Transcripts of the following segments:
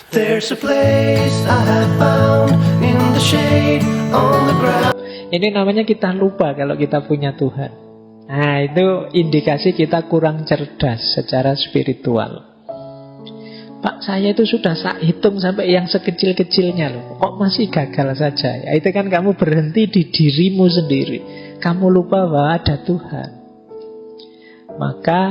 There's a place I have found in the shade on the ground. Ini namanya kita lupa kalau kita punya Tuhan. Nah, itu indikasi kita kurang cerdas secara spiritual. Pak, saya itu sudah hitung sampai yang sekecil-kecilnya loh. Kok masih gagal saja? Ya, itu kan kamu berhenti di dirimu sendiri. Kamu lupa bahwa ada Tuhan. Maka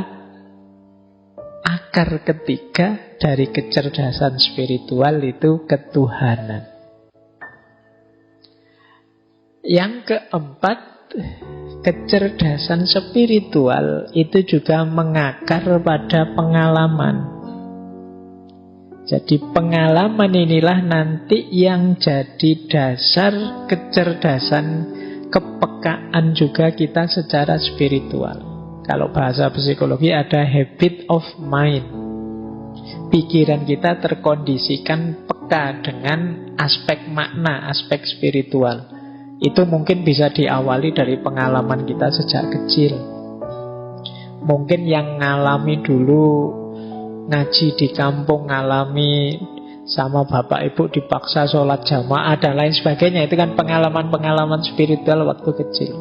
akar ketiga dari kecerdasan spiritual itu ketuhanan. Yang keempat, kecerdasan spiritual itu juga mengakar pada pengalaman. Jadi pengalaman inilah nanti yang jadi dasar kecerdasan, kepekaan juga kita secara spiritual. Kalau bahasa psikologi ada habit of mind. Pikiran kita terkondisikan peka dengan aspek makna, aspek spiritual. Itu mungkin bisa diawali dari pengalaman kita sejak kecil. Mungkin yang ngalami dulu ngaji di kampung, ngalami sama bapak ibu dipaksa sholat jamaah dan lain sebagainya. Itu kan pengalaman-pengalaman spiritual waktu kecil.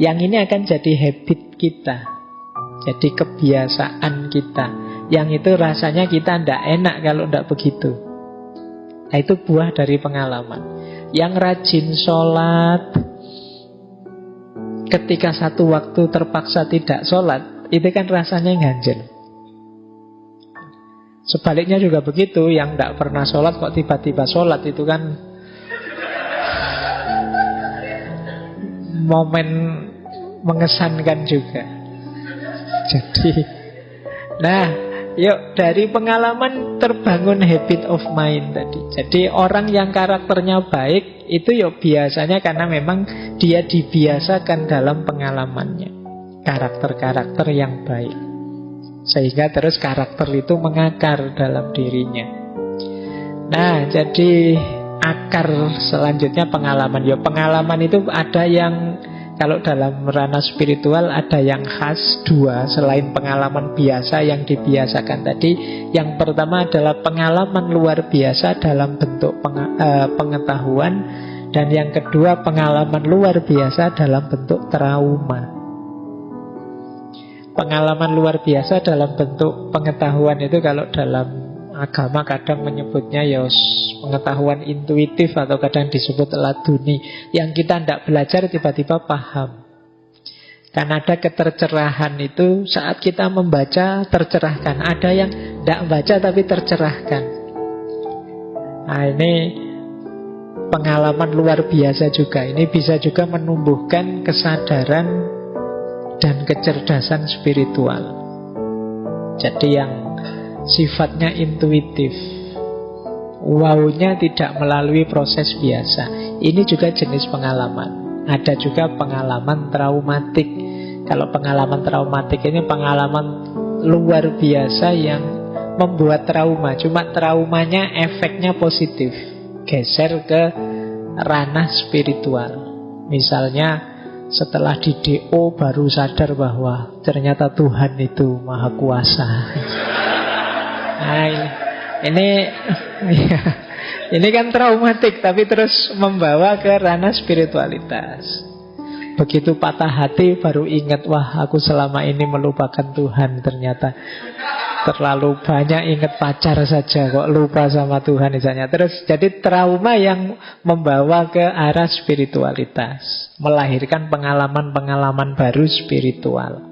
Yang ini akan jadi habit kita, jadi kebiasaan kita. Yang itu rasanya kita tidak enak kalau tidak begitu. Nah, itu buah dari pengalaman. Yang rajin sholat, ketika satu waktu terpaksa tidak sholat, itu kan rasanya ganjel. Sebaliknya juga begitu, yang tidak pernah sholat kok tiba-tiba sholat, itu kan momen mengesankan juga. Jadi, nah, yuk dari pengalaman terbangun habit of mind tadi. Jadi orang yang karakternya baik itu yuk biasanya karena memang dia dibiasakan dalam pengalamannya. Karakter-karakter yang baik. Sehingga terus karakter itu mengakar dalam dirinya. Nah, jadi akar selanjutnya pengalaman. Ya pengalaman itu ada yang, kalau dalam ranah spiritual ada yang khas dua selain pengalaman biasa yang dibiasakan tadi. Yang pertama adalah pengalaman luar biasa dalam bentuk pengetahuan. Dan yang kedua pengalaman luar biasa dalam bentuk trauma. Pengalaman luar biasa dalam bentuk pengetahuan itu kalau dalam agama kadang menyebutnya ya pengetahuan intuitif atau kadang disebut laduni. Yang kita tidak belajar tiba-tiba paham. Karena ada ketercerahan itu saat kita membaca tercerahkan. Ada yang tidak baca tapi tercerahkan. Nah, ini pengalaman luar biasa juga. Ini bisa juga menumbuhkan kesadaran dan kecerdasan spiritual. Jadi yang sifatnya intuitif, wow-nya tidak melalui proses biasa. Ini juga jenis pengalaman. Ada juga pengalaman traumatik. Kalau pengalaman traumatik ini pengalaman luar biasa yang membuat trauma. Cuma traumanya efeknya positif, geser ke ranah spiritual. Misalnya setelah di DO baru sadar bahwa ternyata Tuhan itu maha kuasa. Nah, ini kan traumatik, tapi terus membawa ke ranah spiritualitas. Begitu patah hati baru ingat, wah aku selama ini melupakan Tuhan. Ternyata terlalu banyak ingat pacar saja kok lupa sama Tuhan misalnya. Terus jadi trauma yang membawa ke arah spiritualitas, melahirkan pengalaman-pengalaman baru spiritual.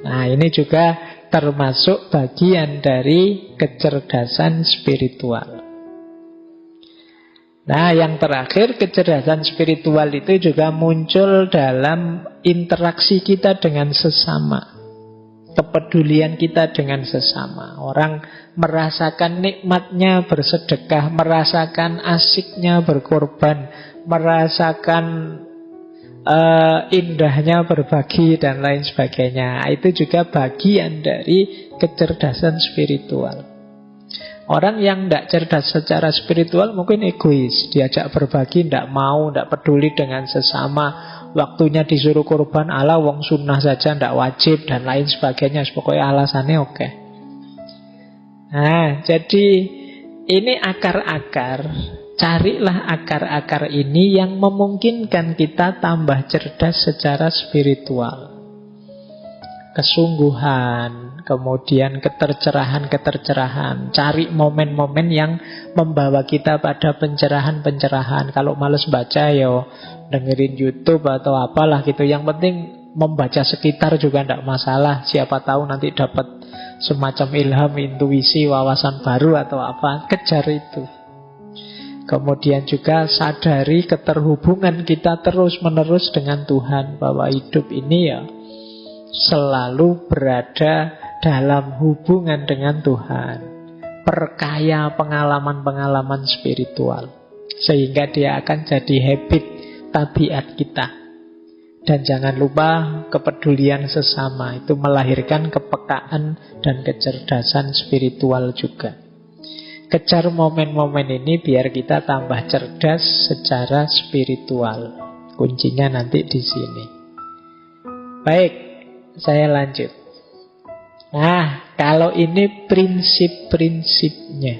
Nah, ini juga termasuk bagian dari kecerdasan spiritual. Nah, yang terakhir, kecerdasan spiritual itu juga muncul dalam interaksi kita dengan sesama. Kepedulian kita dengan sesama. Orang merasakan nikmatnya bersedekah, merasakan asiknya berkorban, merasakan indahnya berbagi dan lain sebagainya. Itu juga bagian dari kecerdasan spiritual. Orang yang tidak cerdas secara spiritual mungkin egois, diajak berbagi tidak mau, tidak peduli dengan sesama, waktunya disuruh kurban ala wong sunnah saja tidak wajib dan lain sebagainya. Pokoknya alasannya oke. Nah, jadi Ini akar-akar. Carilah akar-akar ini yang memungkinkan kita tambah cerdas secara spiritual. Kesungguhan, kemudian ketercerahan-ketercerahan. Cari momen-momen yang membawa kita pada pencerahan-pencerahan. Kalau males baca, yo dengerin YouTube atau apalah gitu. Yang penting membaca sekitar juga tidak masalah. Siapa tahu nanti dapat semacam ilham, intuisi, wawasan baru atau apa. Kejar itu. Kemudian juga sadari keterhubungan kita terus-menerus dengan Tuhan. Bahwa hidup ini ya selalu berada dalam hubungan dengan Tuhan. Perkaya pengalaman-pengalaman spiritual. Sehingga dia akan jadi habit, tabiat kita. Dan jangan lupa kepedulian sesama. Itu melahirkan kepekaan dan kecerdasan spiritual juga. Kejar momen-momen ini biar kita tambah cerdas secara spiritual. Kuncinya nanti di sini. Baik, saya lanjut. Nah, kalau ini prinsip-prinsipnya.